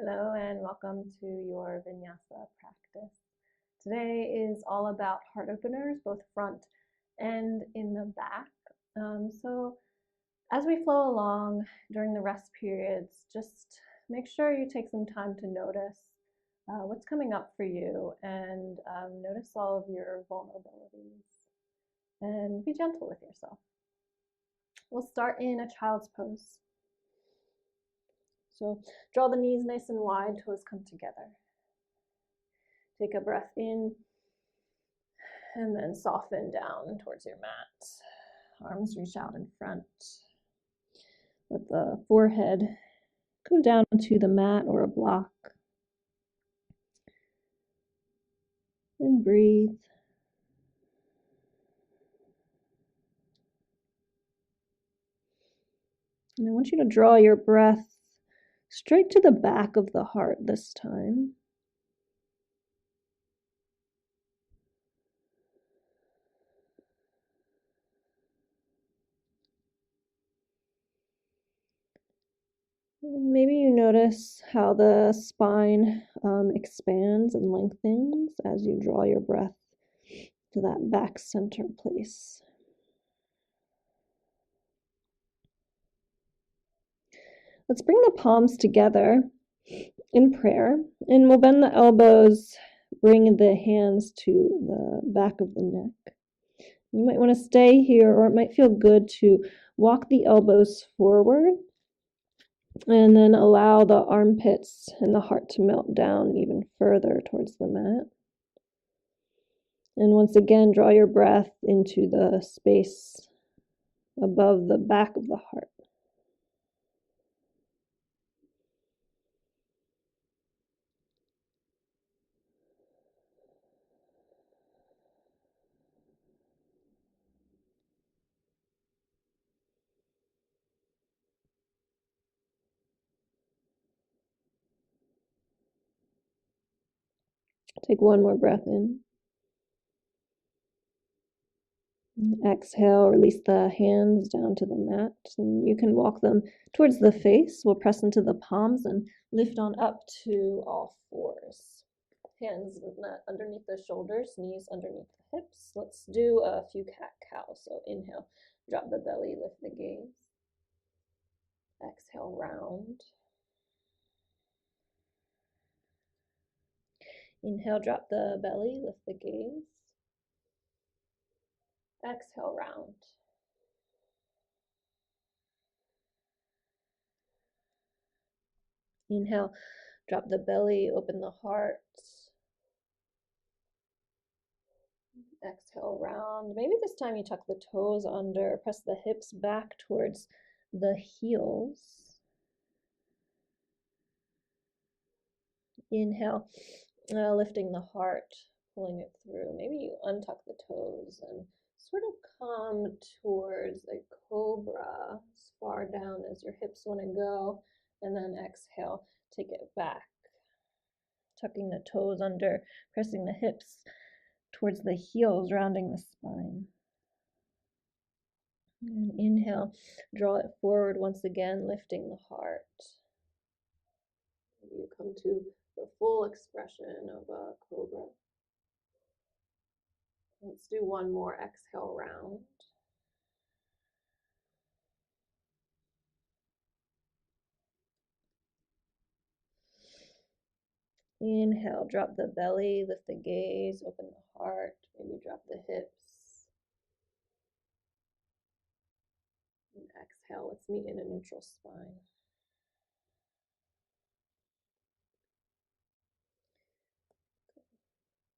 Hello and welcome to your Vinyasa practice. Today is all about heart openers, both front and in the back. So as we flow along during the rest periods, just make sure you take some time to notice what's coming up for you and notice all of your vulnerabilities and be gentle with yourself. We'll start in a child's pose. So draw the knees nice and wide, toes come together. Take a breath in and then soften down towards your mat. Arms reach out in front. Let the forehead go down to the mat or a block. And breathe. And I want you to draw your breath straight to the back of the heart this time. And maybe you notice how the spine expands and lengthens as you draw your breath to that back center place. Let's bring the palms together in prayer, and we'll bend the elbows, bring the hands to the back of the neck. You might want to stay here, or it might feel good to walk the elbows forward and then allow the armpits and the heart to melt down even further towards the mat. And once again, draw your breath into the space above the back of the heart. Take one more breath in. Exhale, release the hands down to the mat, and you can walk them towards the face. We'll press into the palms and lift on up to all fours. Hands underneath the shoulders, knees underneath the hips. Let's do a few cat-cows. So inhale, drop the belly, lift the gaze. Exhale, round. Inhale, drop the belly, lift the gaze. Exhale, round. Inhale, drop the belly, open the heart. Exhale, round. Maybe this time you tuck the toes under, press the hips back towards the heels. Inhale, lifting the heart, pulling it through. Maybe you untuck the toes and sort of come towards a cobra as far down as your hips want to go. And then exhale, take it back. Tucking the toes under, pressing the hips towards the heels, rounding the spine. And inhale, draw it forward once again, lifting the heart. You come to the full expression of a cobra. Let's do one more. Exhale, round. Inhale, drop the belly, lift the gaze, open the heart, maybe drop the hips. And exhale, let's meet in a neutral spine.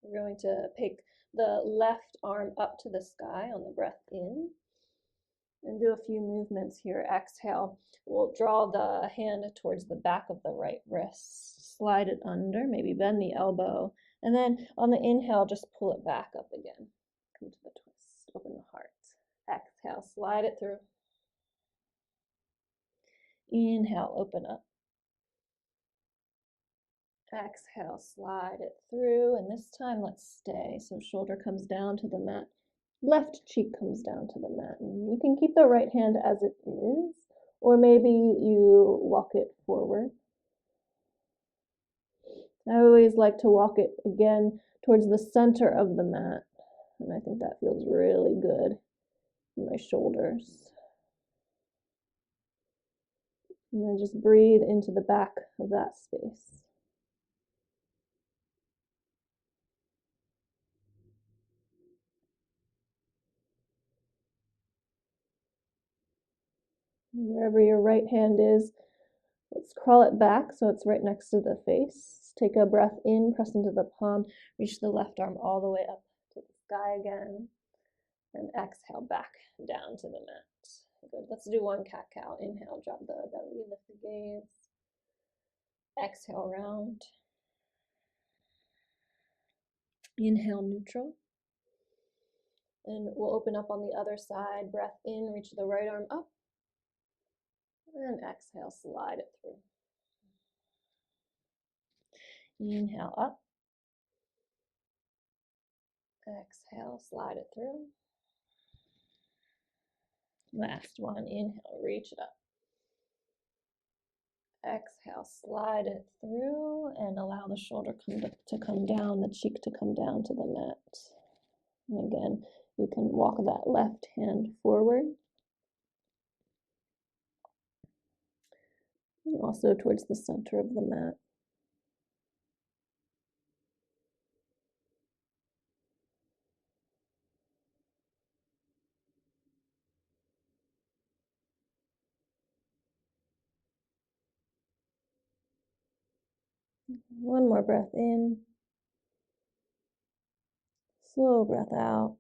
We're going to pick the left arm up to the sky on the breath in and do a few movements here. Exhale, we'll draw the hand towards the back of the right wrist, slide it under, maybe bend the elbow, and then on the inhale, just pull it back up again. Come to the twist, open the heart. Exhale, slide it through. Inhale, open up. Exhale, slide it through, and this time let's stay. So shoulder comes down to the mat, left cheek comes down to the mat. And you can keep the right hand as it is, or maybe you walk it forward. I always like to walk it again towards the center of the mat, and I think that feels really good in my shoulders. And then just breathe into the back of that space. Wherever your right hand is, let's crawl it back so it's right next to the face. Take a breath in, press into the palm, reach the left arm all the way up to the sky again, and exhale back down to the mat. Good. Let's do one cat-cow. Inhale, drop the belly, lift the gaze. Exhale, round. Inhale, neutral. And we'll open up on the other side. Breath in, reach the right arm up. And exhale, slide it through. Inhale, up. Exhale, slide it through. Last one. Inhale, reach it up. Exhale, slide it through and allow the shoulder to come down, the cheek to come down to the mat. And again, you can walk that left hand forward. And also towards the center of the mat. One more breath in. Slow breath out.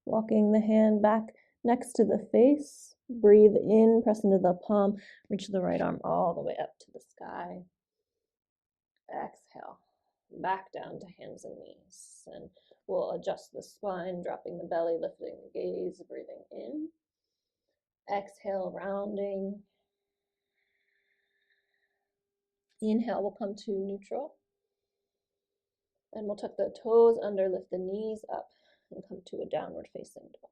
Walking the hand back next to the face. Breathe in, press into the palm, reach the right arm all the way up to the sky. Exhale, back down to hands and knees. And we'll adjust the spine, dropping the belly, lifting the gaze, breathing in. Exhale, rounding. Inhale, we'll come to neutral. And we'll tuck the toes under, lift the knees up, and come to a downward facing dog.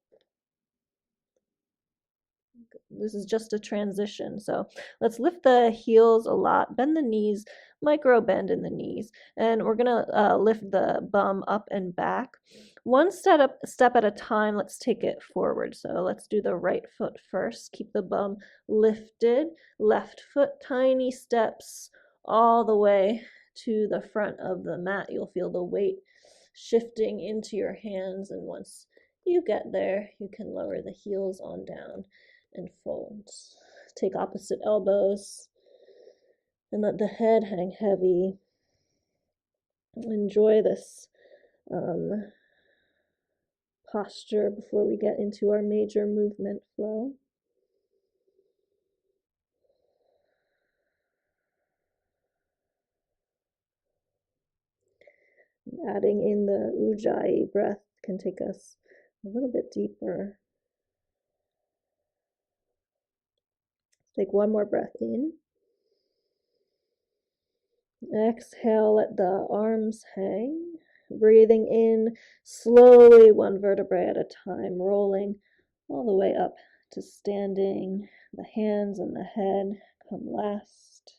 This is just a transition. So let's lift the heels a lot, bend the knees, micro bend in the knees, and we're gonna lift the bum up and back. One step at a time, let's take it forward. So let's do the right foot first. Keep the bum lifted, left foot, tiny steps all the way to the front of the mat. You'll feel the weight shifting into your hands, and once you get there, you can lower the heels on down and fold. Take opposite elbows and let the head hang heavy. Enjoy this posture before we get into our major movement flow. Adding in the Ujjayi breath can take us a little bit deeper. Take one more breath in. Exhale, let the arms hang. Breathing in slowly, one vertebrae at a time, rolling all the way up to standing. The hands and the head come last.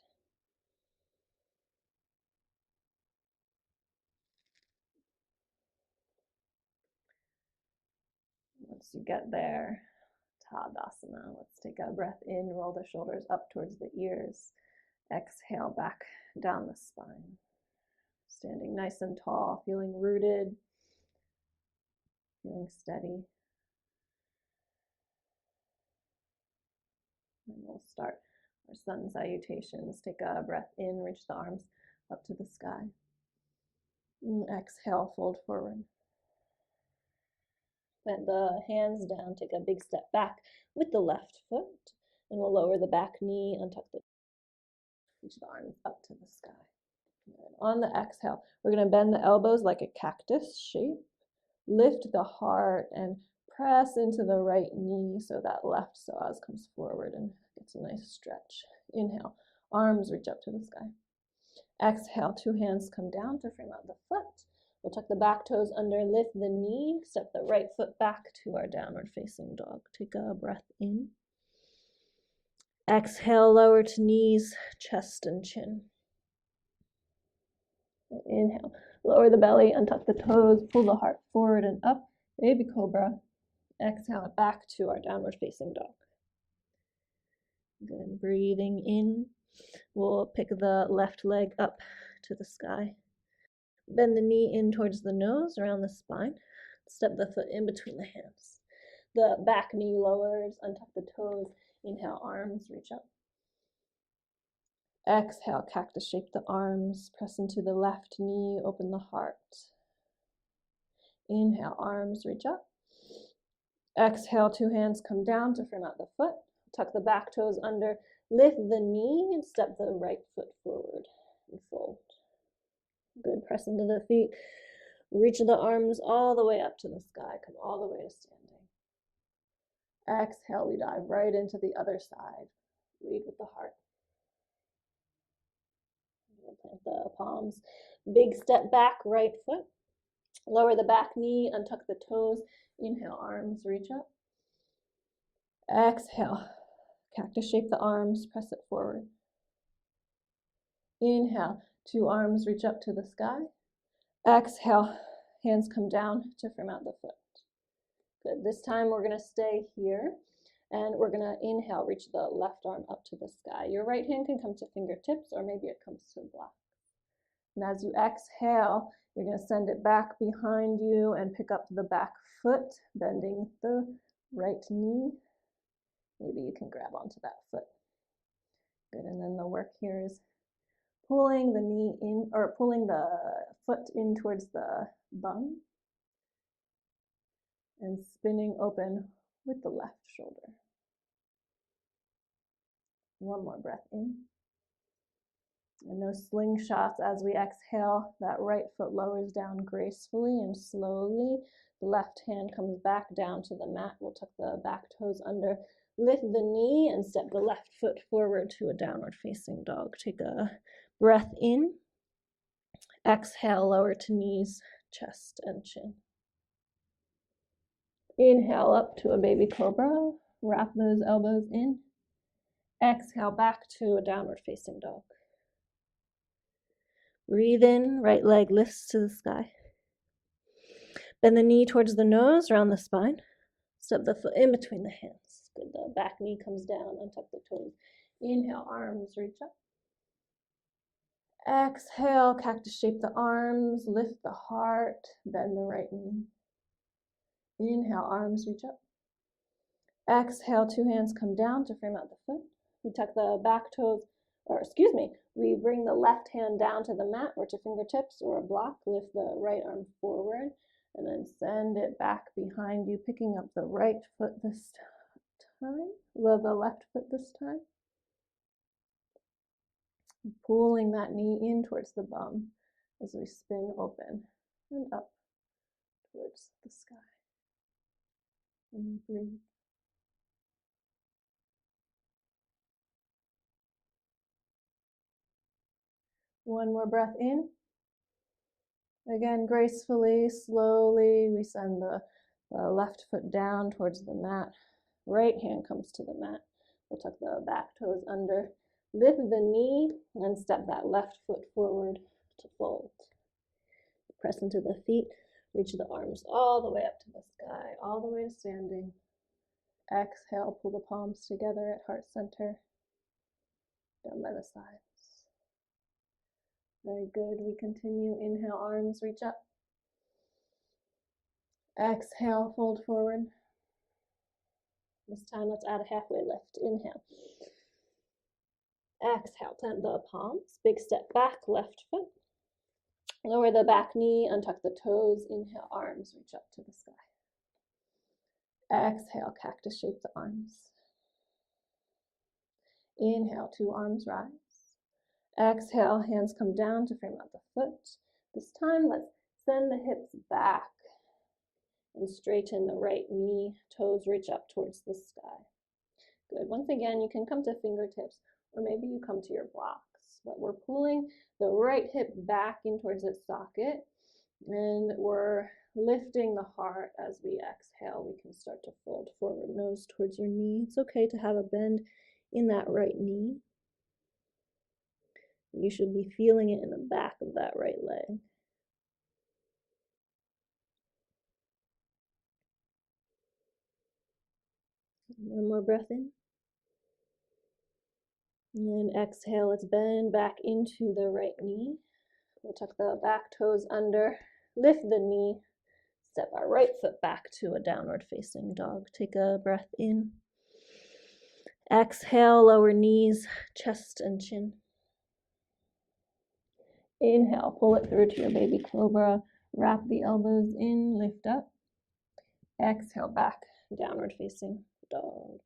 Once you get there, Tadasana. Let's take a breath in, roll the shoulders up towards the ears. Exhale back down the spine. Standing nice and tall, feeling rooted, feeling steady. And we'll start our sun salutations. Take a breath in, reach the arms up to the sky. And exhale, fold forward. Bend the hands down, take a big step back with the left foot. And we'll lower the back knee, untuck the reach the arms up to the sky. And on the exhale, we're going to bend the elbows like a cactus shape. Lift the heart and press into the right knee so that left psoas comes forward and gets a nice stretch. Inhale, arms reach up to the sky. Exhale, two hands come down to frame out the foot. We'll tuck the back toes under, lift the knee, step the right foot back to our downward facing dog. Take a breath in. Exhale, lower to knees, chest and chin. Inhale, lower the belly, untuck the toes, pull the heart forward and up, baby cobra. Exhale, back to our downward facing dog. Good, breathing in. We'll pick the left leg up to the sky. Bend the knee in towards the nose, around the spine. Step the foot in between the hands. The back knee lowers, untuck the toes. Inhale, arms reach up. Exhale, cactus shape the arms. Press into the left knee, open the heart. Inhale, arms reach up. Exhale, two hands come down to frame out the foot. Tuck the back toes under. Lift the knee and step the right foot forward and fold. Good, press into the feet. Reach the arms all the way up to the sky. Come all the way to standing. Exhale, we dive right into the other side. Lead with the heart. Plant the palms. Big step back, right foot. Lower the back knee, untuck the toes. Inhale, arms reach up. Exhale, cactus shape the arms, press it forward. Inhale, two arms reach up to the sky. Exhale, hands come down to frame out the foot. Good, this time we're gonna stay here and we're gonna inhale, reach the left arm up to the sky. Your right hand can come to fingertips or maybe it comes to block. And as you exhale, you're gonna send it back behind you and pick up the back foot, bending the right knee. Maybe you can grab onto that foot. Good, and then the work here is pulling the knee in, or pulling the foot in towards the bum and spinning open with the left shoulder. One more breath in. And no slingshots as we exhale. That right foot lowers down gracefully and slowly. The left hand comes back down to the mat. We'll tuck the back toes under. Lift the knee and step the left foot forward to a downward facing dog. Take a breath in. Exhale, lower to knees, chest and chin. Inhale up to a baby cobra. Wrap those elbows in. Exhale back to a downward facing dog. Breathe in, right leg lifts to the sky. Bend the knee towards the nose, round the spine. Step the foot in between the hands. Good, the back knee comes down, untuck the toes. Inhale, arms reach up. Exhale, cactus shape the arms, lift the heart, bend the right knee. Inhale, arms reach up. Exhale, two hands come down to frame out the foot. We tuck the back toes, we bring the left hand down to the mat or to fingertips or a block. Lift the right arm forward and then send it back behind you, picking up the right foot this time, the left foot this time. Pulling that knee in towards the bum as we spin open and up towards the sky. And breathe. One more breath in. Again, gracefully, slowly, we send the left foot down towards the mat. Right hand comes to the mat. We'll tuck the back toes under. Lift the knee and step that left foot forward to fold. Press into the feet. Reach the arms all the way up to the sky, all the way to standing. Exhale, pull the palms together at heart center, down by the sides. Very good. We continue. Inhale, arms reach up. Exhale, fold forward. This time, let's add a halfway lift. Inhale. Exhale, plant the palms. Big step back, left foot. Lower the back knee, untuck the toes. Inhale, arms reach up to the sky. Exhale, cactus shape the arms. Inhale, two arms rise. Exhale, hands come down to frame out the foot. This time, let's send the hips back and straighten the right knee. Toes reach up towards the sky. Good. Once again, you can come to fingertips or maybe you come to your blocks. But we're pulling the right hip back in towards its socket and we're lifting the heart as we exhale. We can start to fold forward, nose towards your knee. It's okay to have a bend in that right knee. You should be feeling it in the back of that right leg. One more breath in. And exhale, let's bend back into the right knee. We'll tuck the back toes under, lift the knee, step our right foot back to a downward facing dog. Take a breath in. Exhale, lower knees, chest and chin. Inhale, pull it through to your baby cobra. Wrap the elbows in, lift up. Exhale, back, downward facing dog.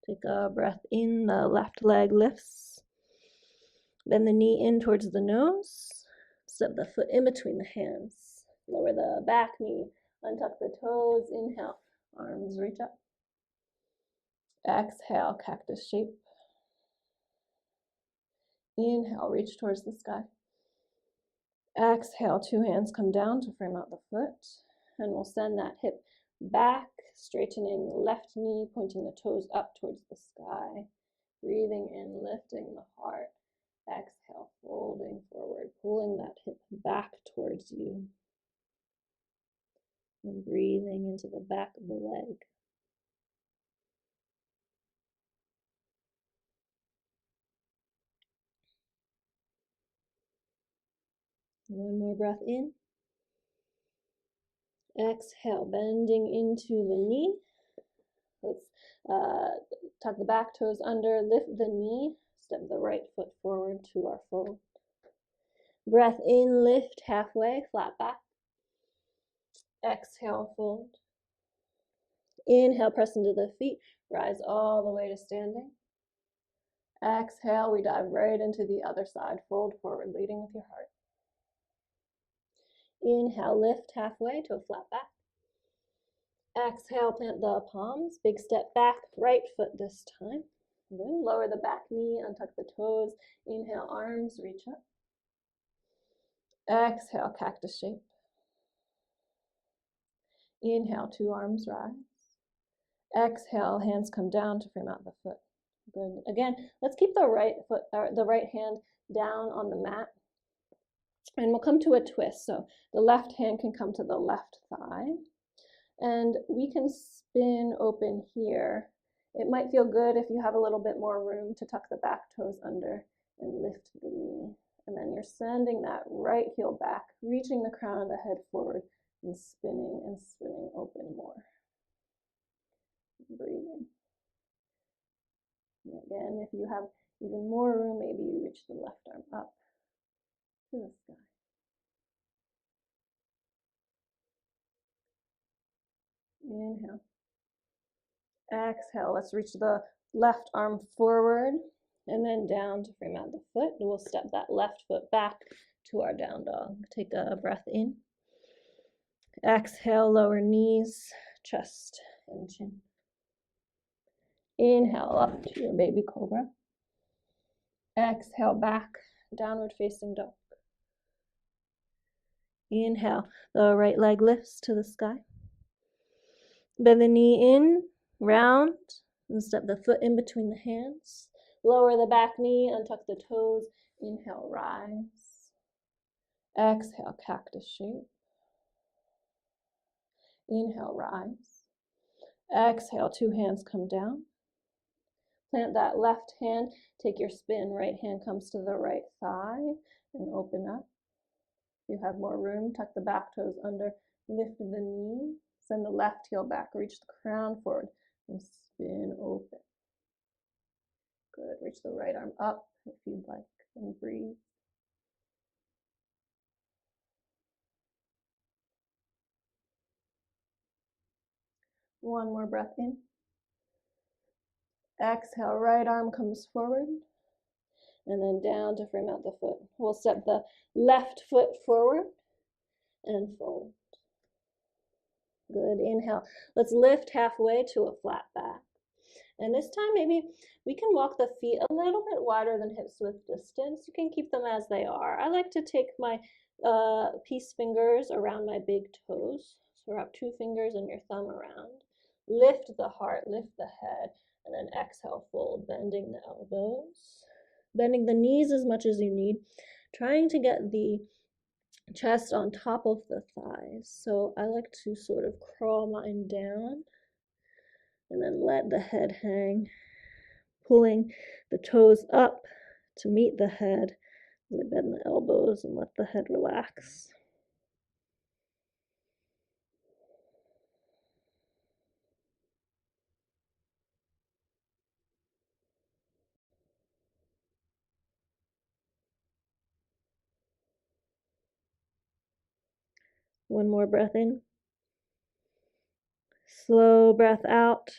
Take a breath in, the left leg lifts. Bend the knee in towards the nose. Step the foot in between the hands. Lower the back knee, untuck the toes. Inhale, arms reach up. Exhale, cactus shape. Inhale, reach towards the sky. Exhale, two hands come down to frame out the foot. And we'll send that hip back, straightening the left knee, pointing the toes up towards the sky. Breathing in, lifting the heart. Exhale, folding forward, pulling that hip back towards you. And breathing into the back of the leg. One more breath in. Exhale, bending into the knee. Let's tuck the back toes under, lift the knee, step the right foot forward to our fold. Breath in, lift halfway, flat back. Exhale, fold. Inhale, press into the feet, rise all the way to standing. Exhale, we dive right into the other side, fold forward, leading with your heart. Inhale, lift halfway to a flat back. Exhale, plant the palms, big step back, right foot this time. Then lower the back knee, untuck the toes. Inhale, arms reach up. Exhale, cactus shape. Inhale, two arms rise. Exhale, hands come down to frame out the foot. Good. Again, let's keep the right foot, or the right hand down on the mat. And we'll come to a twist. So the left hand can come to the left thigh. And we can spin open here. It might feel good if you have a little bit more room to tuck the back toes under and lift the knee. And then you're sending that right heel back, reaching the crown of the head forward and spinning open more. Breathing. And again, if you have even more room, maybe you reach the left arm up to the sky. Inhale. Exhale, let's reach the left arm forward and then down to frame out the foot. And we'll step that left foot back to our down dog. Take a breath in. Exhale, lower knees, chest and chin. Inhale up to your baby cobra. Exhale back, downward facing dog. Inhale, the right leg lifts to the sky. Bend the knee in, round, and step the foot in between the hands. Lower the back knee, untuck the toes. Inhale, rise. Exhale, cactus shape. Inhale, rise. Exhale, two hands come down. Plant that left hand, take your spin, right hand comes to the right thigh and open up. If you have more room, tuck the back toes under, lift the knee, send the left heel back, reach the crown forward and spin open. Good, reach the right arm up if you'd like and breathe. One more breath in. Exhale, right arm comes forward and then down to frame out the foot. We'll step the left foot forward and fold. Good, inhale. Let's lift halfway to a flat back. And this time maybe we can walk the feet a little bit wider than hips width distance. You can keep them as they are. I like to take my peace fingers around my big toes. So wrap two fingers and your thumb around. Lift the heart, lift the head. And then exhale, fold, bending the elbows, bending the knees as much as you need, trying to get the chest on top of the thighs. So I like to sort of crawl mine down and then let the head hang, pulling the toes up to meet the head. I bend the elbows and let the head relax. One more breath in. Slow breath out.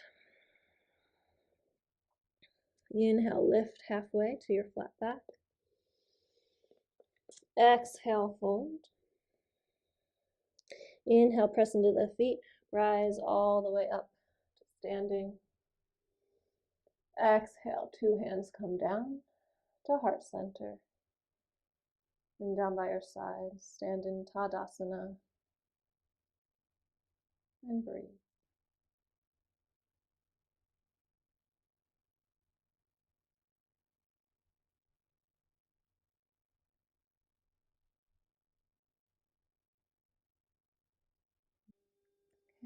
Inhale, lift halfway to your flat back. Exhale, fold. Inhale, press into the feet. Rise all the way up to standing. Exhale, two hands come down to heart center. And down by your side, stand in Tadasana and breathe.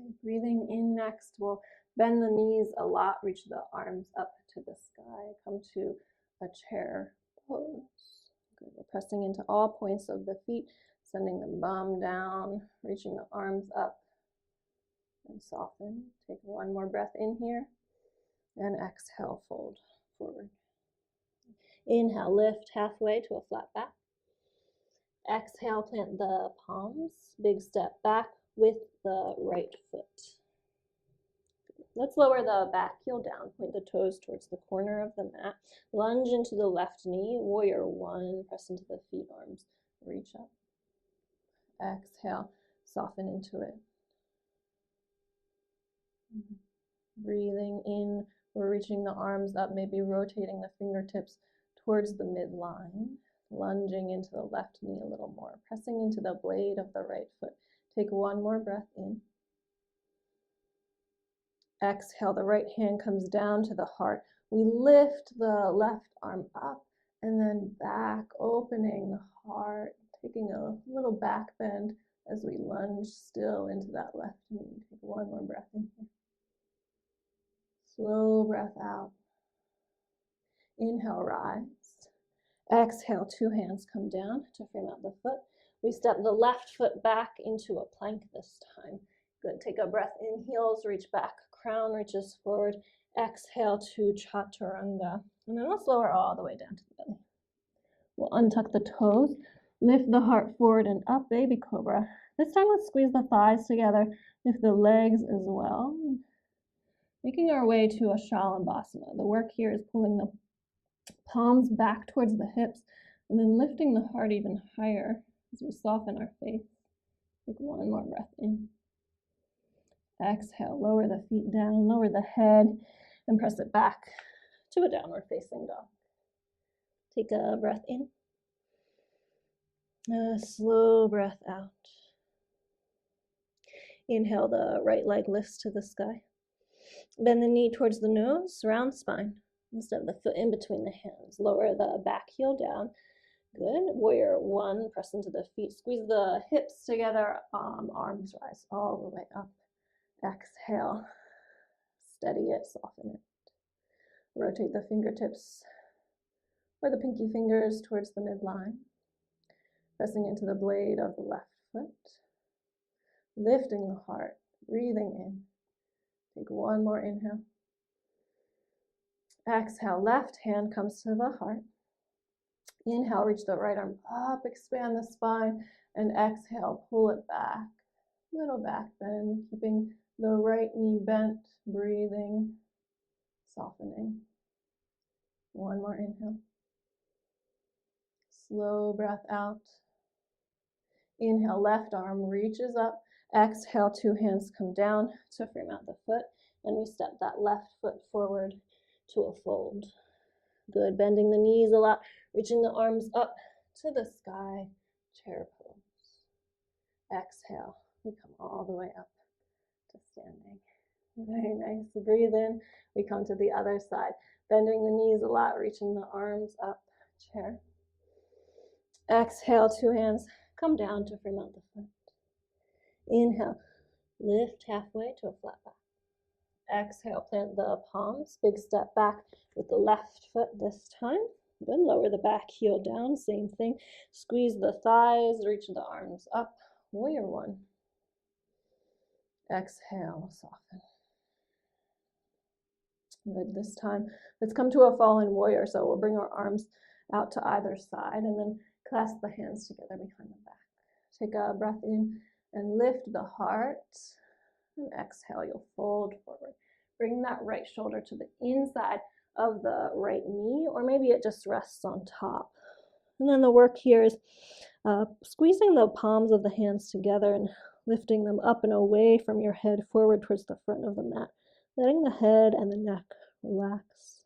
Okay, breathing in next, we'll bend the knees a lot, reach the arms up to the sky, come to a chair pose. Good. We're pressing into all points of the feet, sending the bum down, reaching the arms up and soften. Take one more breath in here and exhale, fold forward. Inhale, lift halfway to a flat back. Exhale, plant the palms, big step back with the right foot. Let's lower the back heel down, point the toes towards the corner of the mat, lunge into the left knee, warrior one, press into the feet, arms, reach up. Exhale, soften into it. Breathing in, we're reaching the arms up, maybe rotating the fingertips towards the midline, lunging into the left knee a little more, pressing into the blade of the right foot. Take one more breath in. Exhale, the right hand comes down to the heart. We lift the left arm up and then back, opening the heart, taking a little back bend as we lunge still into that left knee. Take one more breath in here. Slow breath out. Inhale, rise. Exhale, two hands come down to frame out the foot. We step the left foot back into a plank this time. Good, take a breath in, heels reach back, crown reaches forward. Exhale to chaturanga. And then let's lower all the way down to the belly. We'll untuck the toes, lift the heart forward and up, baby cobra. This time let's squeeze the thighs together, lift the legs as well. Making our way to a Shalabhasana. The work here is pulling the palms back towards the hips and then lifting the heart even higher as we soften our face. Take one more breath in. Exhale, lower the feet down, lower the head, and press it back to a downward facing dog. Take a breath in. A slow breath out. Inhale, the right leg lifts to the sky. Bend the knee towards the nose, round spine. Instead of the foot in between the hands. Lower the back heel down. Good. Warrior one, press into the feet. Squeeze the hips together, arms rise all the way up. Exhale. Steady it, soften it. Rotate the fingertips or the pinky fingers towards the midline. Pressing into the blade of the left foot. Lifting the heart, breathing in. Take one more inhale. Exhale, left hand comes to the heart. Inhale, reach the right arm up, expand the spine, and exhale, pull it back. Little back bend, keeping the right knee bent, breathing, softening. One more inhale. Slow breath out. Inhale, left arm reaches up. Exhale, two hands come down to frame out the foot, and we step that left foot forward to a fold. Good, bending the knees a lot, reaching the arms up to the sky, chair pose. Exhale, we come all the way up to standing. Very nice. Breathe in. We come to the other side. Bending the knees a lot, reaching the arms up, chair. Exhale, two hands. Come down to frame out the foot. Inhale, lift halfway to a flat back. Exhale, plant the palms. Big step back with the left foot this time. Then lower the back heel down, same thing. Squeeze the thighs, reach the arms up. Warrior one. Exhale, soften. Good. This time, let's come to a fallen warrior. So we'll bring our arms out to either side and then clasp the hands together behind the back. Take a breath in and lift the heart. And exhale, you'll fold forward. Bring that right shoulder to the inside of the right knee, or maybe it just rests on top. And then the work here is squeezing the palms of the hands together and lifting them up and away from your head forward towards the front of the mat. Letting the head and the neck relax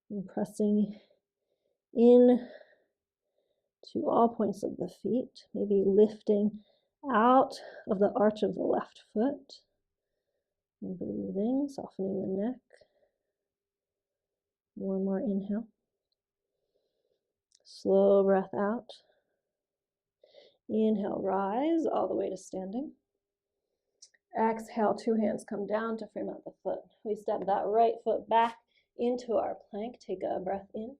and pressing in to all points of the feet, maybe lifting out of the arch of the left foot. And breathing, softening the neck. One more inhale. Slow breath out. Inhale, rise all the way to standing. Exhale, two hands come down to frame out the foot. We step that right foot back into our plank. Take a breath in.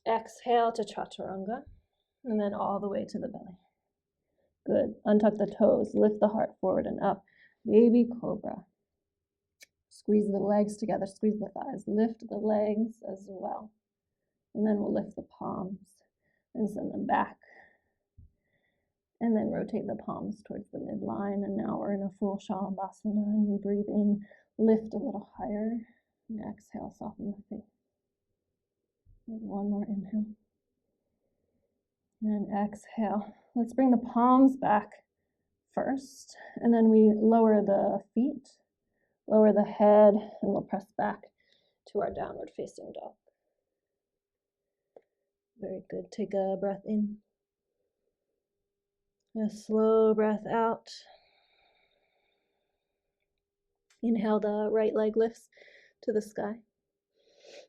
Exhale to chaturanga, and then all the way to the belly. Good. Untuck the toes, lift the heart forward and up. Baby cobra. Squeeze the legs together, squeeze the thighs, lift the legs as well. And then we'll lift the palms and send them back. And then rotate the palms towards the midline. And now we're in a full shavasana, and we breathe in, lift a little higher, and exhale, soften the face. And one more inhale. And exhale. Let's bring the palms back first, and then we lower the feet, lower the head, and we'll press back to our downward facing dog. Very good. Take a breath in. A slow breath out. Inhale, the right leg lifts to the sky.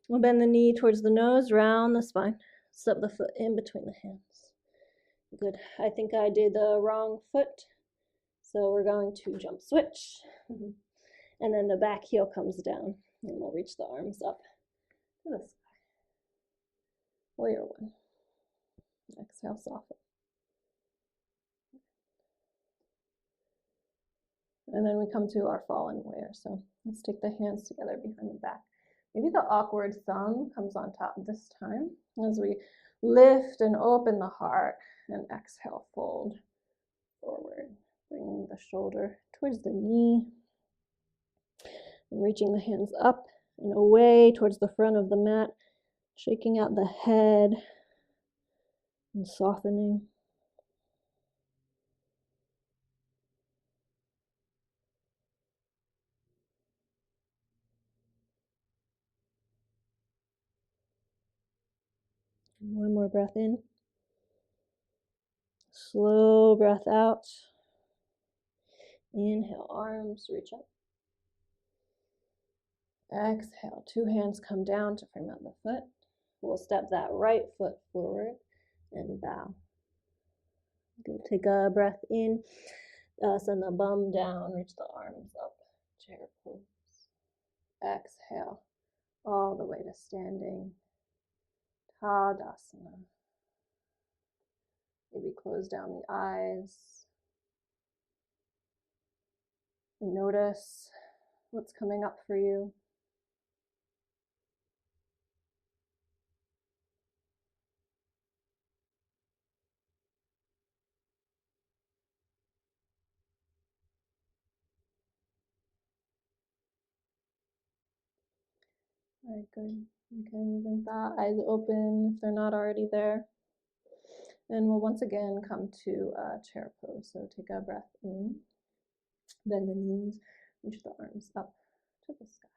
We'll bend the knee towards the nose, round the spine. Step the foot in between the hands. Good. I think I did the wrong foot, so we're going to jump switch. And then the back heel comes down, and we'll reach the arms up to the sky. Warrior one. Exhale, soften. And then we come to our fallen warrior. So let's take the hands together behind the back. Maybe the awkward thumb comes on top this time as we lift and open the heart, and exhale, fold forward. Bringing the shoulder towards the knee and reaching the hands up and away towards the front of the mat, shaking out the head and softening. One more breath in. Slow breath out. Inhale, arms reach up. Exhale, two hands come down to frame out the foot. We'll step that right foot forward and bow. Good. Take a breath in. Send the bum down, reach the arms up. Chair pose. Exhale, all the way to standing. Tadasana. Maybe close down the eyes. And notice what's coming up for you. All right, good. You can blink the eyes open if they're not already there. And we'll once again come to chair pose. So take a breath in, bend the knees, reach the arms up to the sky.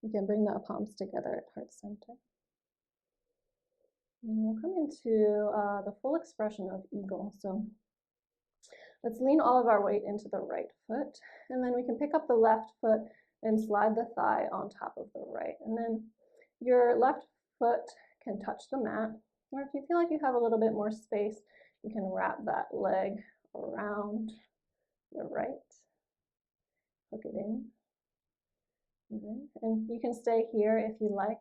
You can bring the palms together at heart center. And we'll come into the full expression of eagle. So Let's lean all of our weight into the right foot, and then we can pick up the left foot and slide the thigh on top of the right. And then your left foot can touch the mat, or if you feel like you have a little bit more space, you can wrap that leg around the right, hook it in. Okay. And you can stay here if you like,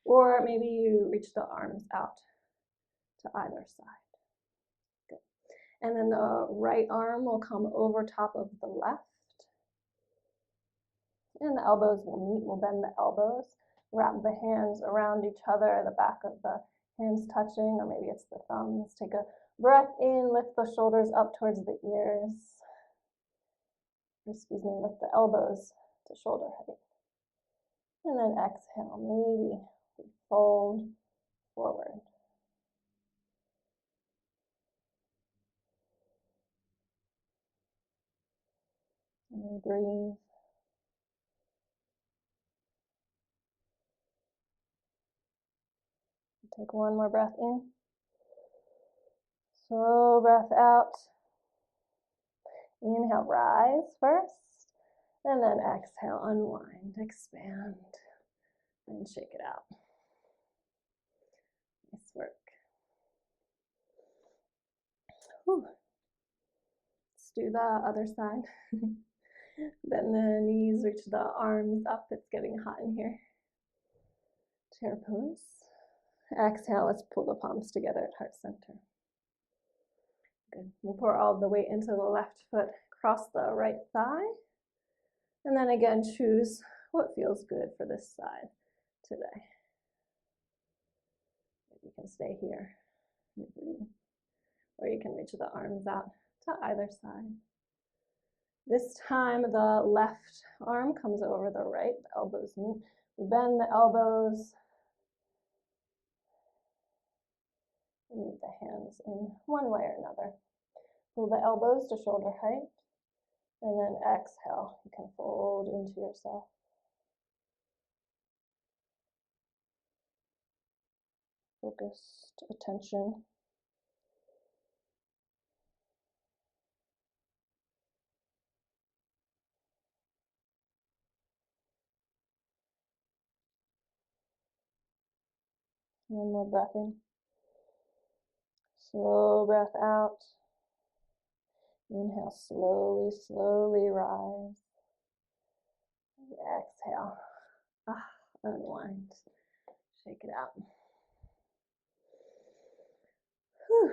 or maybe you reach the arms out to either side. Good. And then the right arm will come over top of the left, and the elbows will meet. We'll bend the elbows, wrap the hands around each other, the back of the hands touching, or maybe it's the thumbs. Take a breath in, lift the shoulders up towards the ears. Excuse me, lift the elbows to shoulder height. And then exhale, maybe fold forward. And breathe. Take one more breath in. Slow breath out. Inhale, rise first. And then exhale, unwind, expand, and shake it out. Nice work. Whew. Let's do the other side. Bend the knees, reach the arms up. It's getting hot in here. Chair pose. Exhale, let's pull the palms together at heart center. Good. We'll pour all the weight into the left foot, cross the right thigh, and then again choose what feels good for this side today. You can stay here, or you can reach the arms out to either side. This time the left arm comes over the right, the elbows meet. Bend the elbows, and meet the hands in one way or another. Pull the elbows to shoulder height, and then exhale. You can fold into yourself. Focused attention. One more breath in. Slow breath out. Inhale, slowly, slowly rise. Exhale. Unwind. Shake it out. Whew.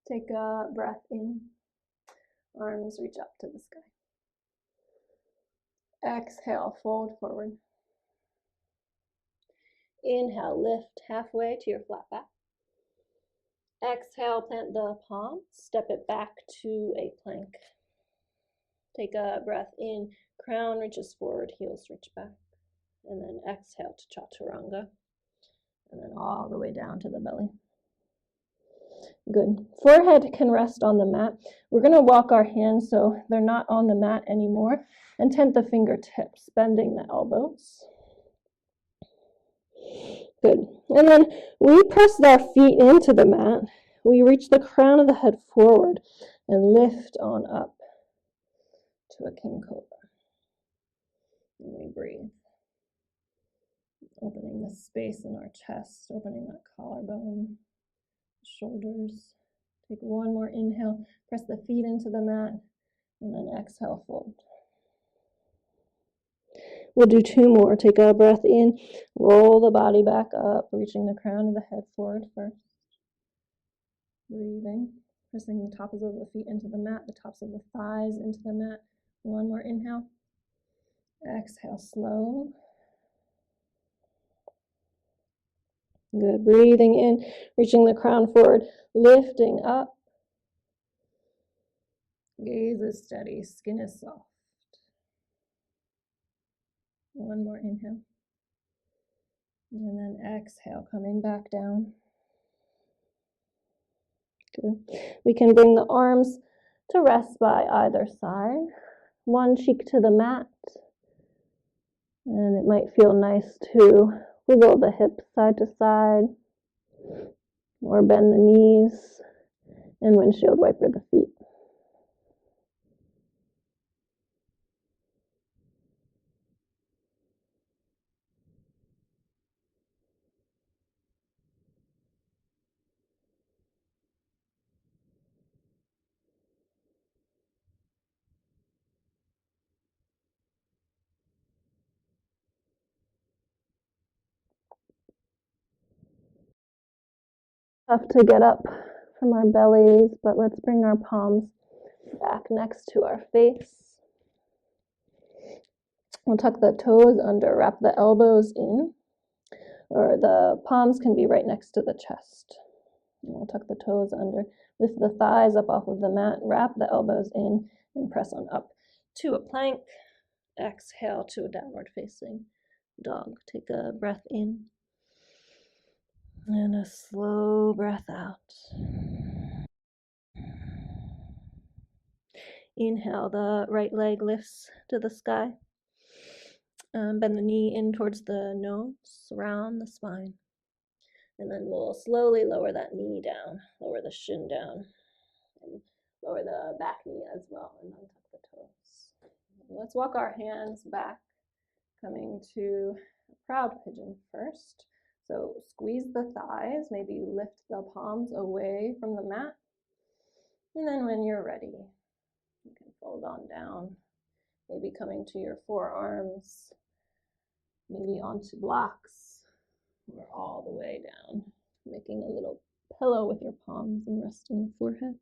Take a breath in. Arms reach up to the sky. Exhale, fold forward. Inhale, lift halfway to your flat back. Exhale, plant the palms, step it back to a plank. Take a breath in, crown reaches forward, heels reach back. And then exhale to chaturanga. And then all the way down to the belly. Good. Forehead can rest on the mat. We're going to walk our hands so they're not on the mat anymore. And tent the fingertips, bending the elbows. Good. And then we press our feet into the mat. We reach the crown of the head forward and lift on up to a king cobra. And we breathe. Opening the space in our chest, opening that collarbone, shoulders. Take one more inhale, press the feet into the mat, and then exhale, fold. We'll do two more. Take a breath in, roll the body back up, reaching the crown of the head forward first. Breathing, pressing the tops of the feet into the mat, the tops of the thighs into the mat. One more inhale. Exhale, slow. Good. Breathing in, reaching the crown forward, lifting up. Gaze is steady, skin is soft. One more inhale. And then exhale, coming back down. Good. We can bring the arms to rest by either side. One cheek to the mat. And it might feel nice to wiggle the hips side to side, or bend the knees, and windshield wiper the feet. Tough to get up from our bellies, but let's bring our palms back next to our face. We'll tuck the toes under, wrap the elbows in, or the palms can be right next to the chest. And we'll tuck the toes under, lift the thighs up off of the mat, wrap the elbows in, and press on up to a plank. Exhale to a downward facing dog. Take a breath in and a slow breath out. Inhale, the right leg lifts to the sky. Bend the knee in towards the nose, around the spine. And then we'll slowly lower that knee down, lower the shin down, and lower the back knee as well, and untuck the toes. Let's walk our hands back, coming to a proud pigeon first. So squeeze the thighs, maybe lift the palms away from the mat. And then when you're ready, you can fold on down, maybe coming to your forearms, maybe onto blocks, or all the way down, making a little pillow with your palms and resting the forehead.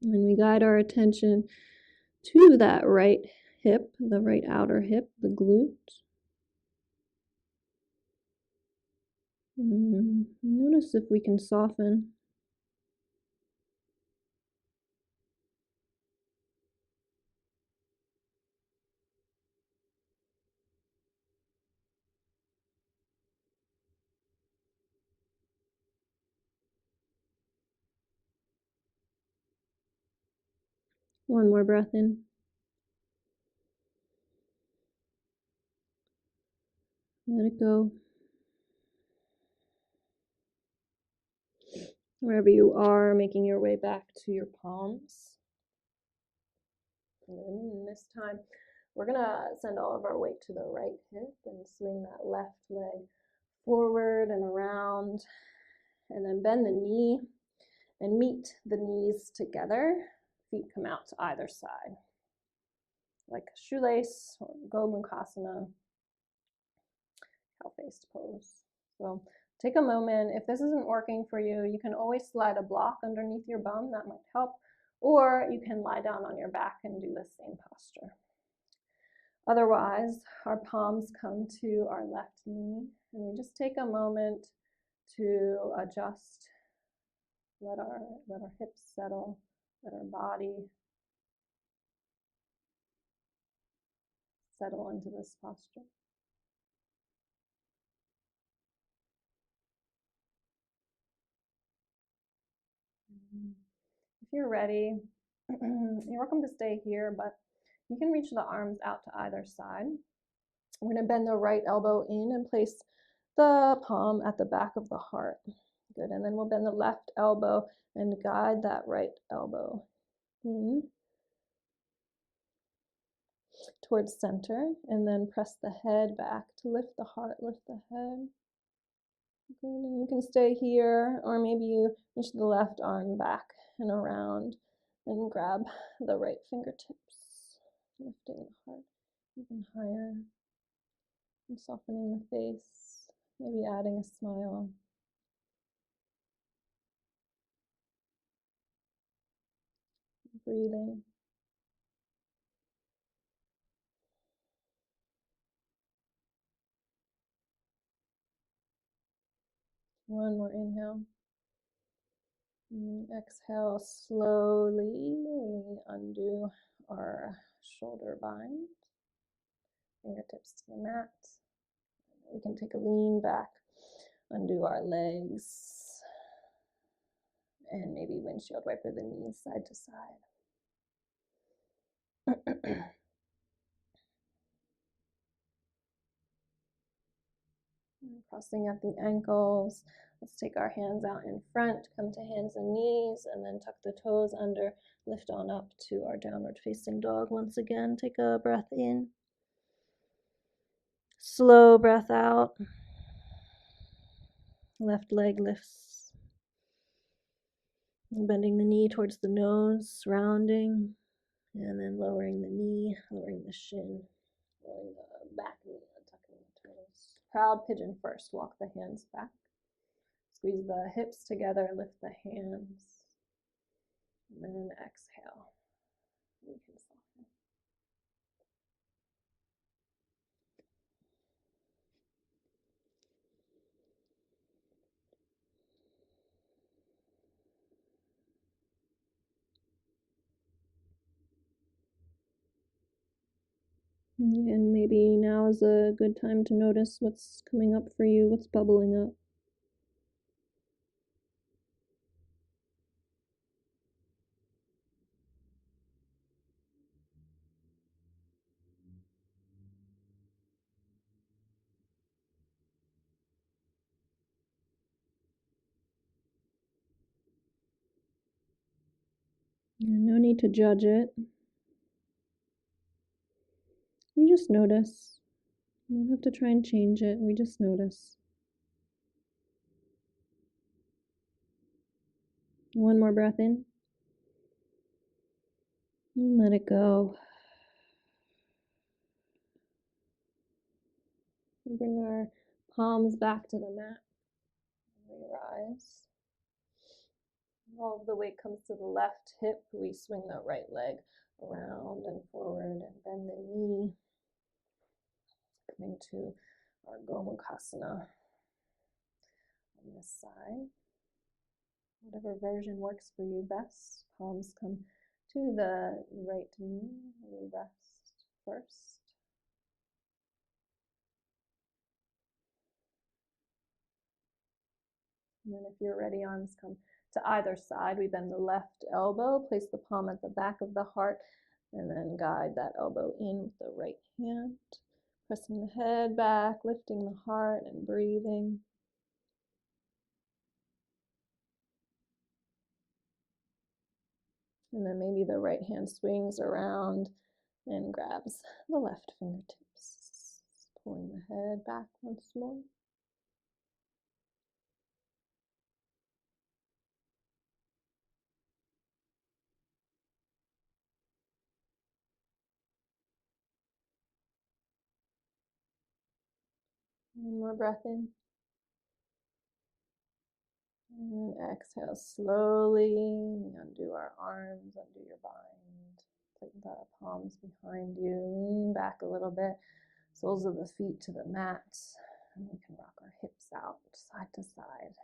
And then we guide our attention to that right hip, the right outer hip, the glute. Notice if we can soften. One more breath in. Let it go. Wherever you are, making your way back to your palms. And this time, we're gonna send all of our weight to the right hip and swing that left leg forward and around, and then bend the knee and meet the knees together. Feet come out to either side, like a shoelace or Gomukhasana, cow-faced pose. So take a moment. If this isn't working for you, you can always slide a block underneath your bum. That might help. Or you can lie down on your back and do the same posture. Otherwise, our palms come to our left knee, and we just take a moment to adjust. Let our hips settle, let our body settle into this posture. If you're ready, you're welcome to stay here, but you can reach the arms out to either side. We're going to bend the right elbow in and place the palm at the back of the heart. Good. And then we'll bend the left elbow and guide that right elbow in towards center, and then press the head back to lift the heart, lift the head. Good. And you can stay here, or maybe you reach the left arm back and around and grab the right fingertips, lifting the heart even higher and softening the face, maybe adding a smile. Breathing. One more inhale. And exhale slowly. We undo our shoulder bind. Fingertips to the mat. We can take a lean back, undo our legs, and maybe windshield wiper the knees side to side. Crossing at the ankles. Let's take our hands out in front, come to hands and knees, and then tuck the toes under, lift on up to our downward facing dog. Once again, take a breath in. Slow breath out. Left leg lifts. Bending the knee towards the nose, rounding, and then lowering the knee, lowering the shin, lowering the back knee, and tucking the toes. Proud pigeon first. Walk the hands back. Squeeze the hips together, lift the hands, and then exhale. You can soften. And maybe now is a good time to notice what's coming up for you, what's bubbling up. And no need to judge it. We just notice. We don't have to try and change it. We just notice. One more breath in. And let it go. And bring our palms back to the mat. We rise. All of the weight comes to the left hip. We swing the right leg around and forward and bend the knee. Coming to our Gomukhasana on this side. Whatever version works for you best. Palms come to the right knee. We rest first. And then if you're ready, arms come to either side. We bend the left elbow, place the palm at the back of the heart, and then guide that elbow in with the right hand. Pressing the head back, lifting the heart and breathing. And then maybe the right hand swings around and grabs the left fingertips. Pulling the head back once more. One more breath in. And exhale slowly. Undo our arms, undo your bind. Put the palms behind you. Lean back a little bit. Soles of the feet to the mat. And we can rock our hips out side to side.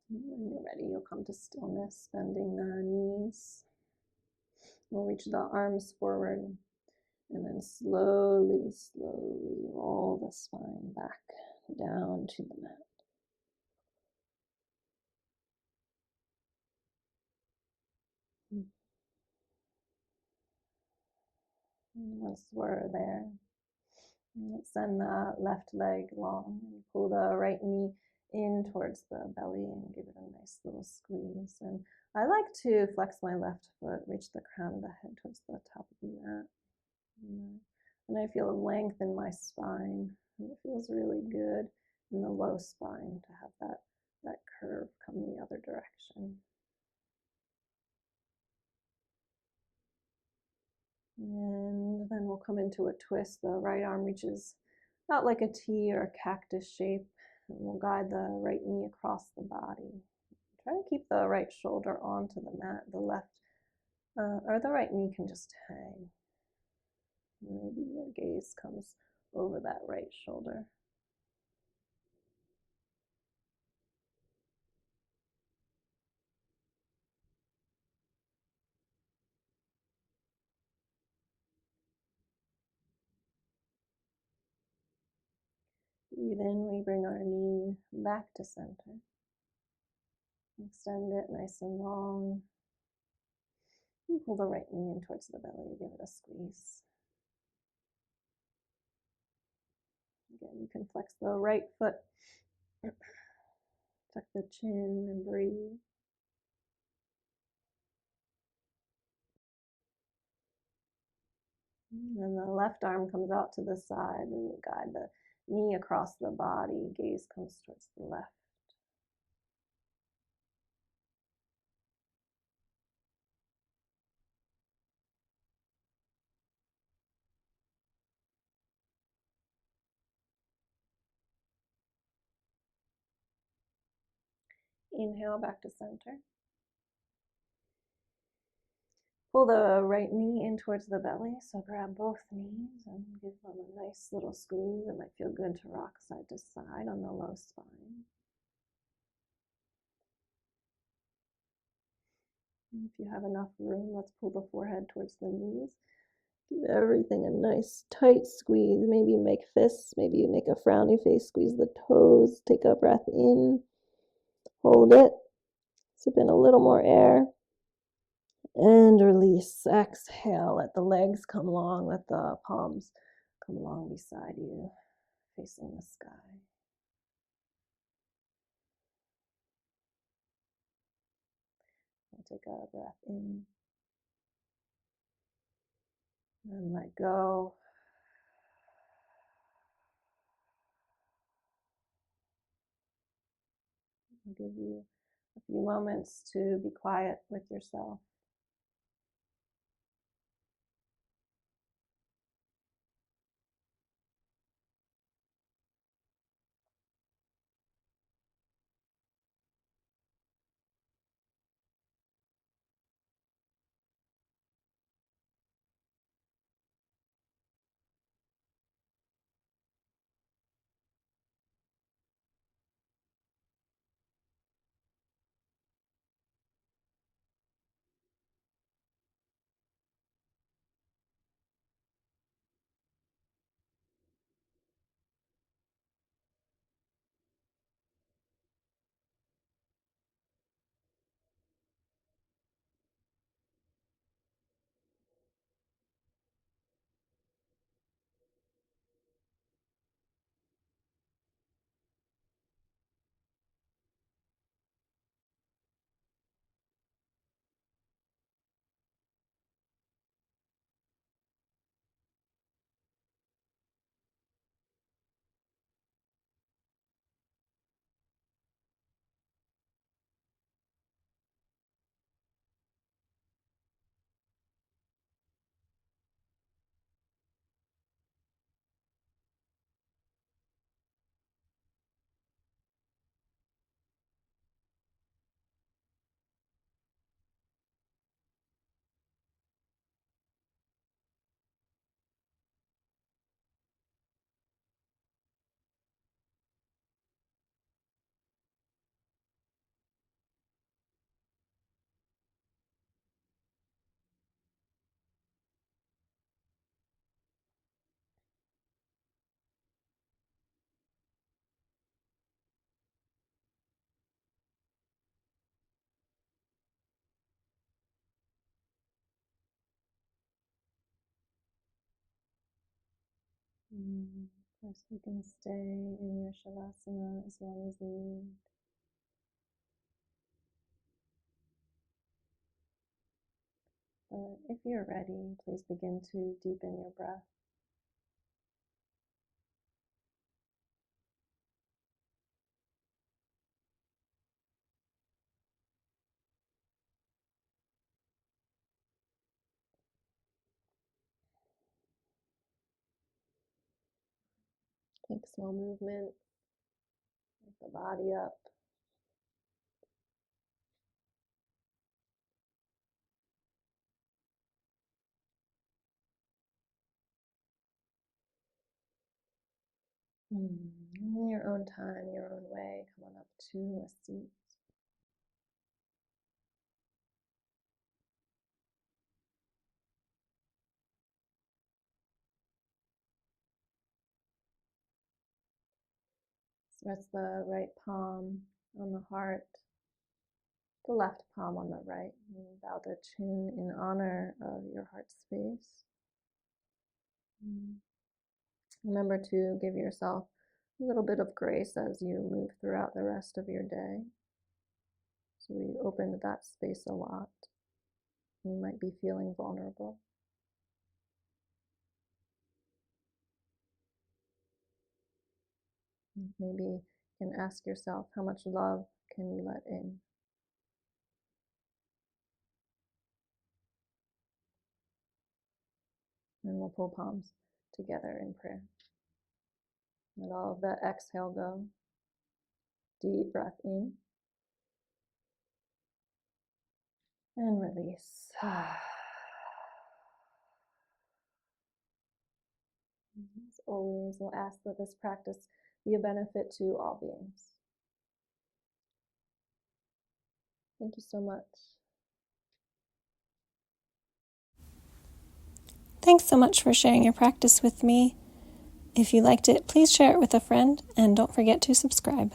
When you're ready, you'll come to stillness, bending the knees. We'll reach the arms forward and then slowly, slowly roll the spine back down to the mat. And once we're there, let's send the left leg long and pull the right knee in towards the belly and give it a nice little squeeze. And I like to flex my left foot, reach the crown of the head towards the top of the mat. And I feel a length in my spine. And it feels really good in the low spine to have that curve come the other direction. And then we'll come into a twist. The right arm reaches out like a T or a cactus shape. And we'll guide the right knee across the body. Try to keep the right shoulder onto the mat. The left or the right knee can just hang. Maybe your gaze comes over that right shoulder. Breathe in, we bring our knee back to center. Extend it nice and long. And pull the right knee in towards the belly, give it a squeeze. Again, you can flex the right foot, tuck the chin and breathe. And then the left arm comes out to the side and we guide the knee across the body, gaze comes towards the left. Inhale back to center. Pull the right knee in towards the belly, so grab both knees and give them a nice little squeeze. It might feel good to rock side to side on the low spine. And if you have enough room, let's pull the forehead towards the knees. Give everything a nice tight squeeze. Maybe you make fists, maybe you make a frowny face, squeeze the toes, take a breath in, hold it, sip in a little more air, and release. Exhale, let the legs come long, let the palms come along beside you, facing the sky. And take a breath in and let go. I'll give you a few moments to be quiet with yourself. Of course, you can stay in your Shavasana as long as you need. But if you're ready, please begin to deepen your breath. Take small movement, lift the body up. In your own time, your own way, come on up to a seat. Rest the right palm on the heart, the left palm on the right. And bow the chin in honor of your heart space. Remember to give yourself a little bit of grace as you move throughout the rest of your day. So we opened that space a lot. You might be feeling vulnerable. Maybe you can ask yourself, how much love can you let in? And we'll pull palms together in prayer. Let all of that exhale go. Deep breath in. And release. As always, we'll ask that this practice be a benefit to all beings. Thank you so much. Thanks so much for sharing your practice with me. If you liked it, please share it with a friend, and don't forget to subscribe.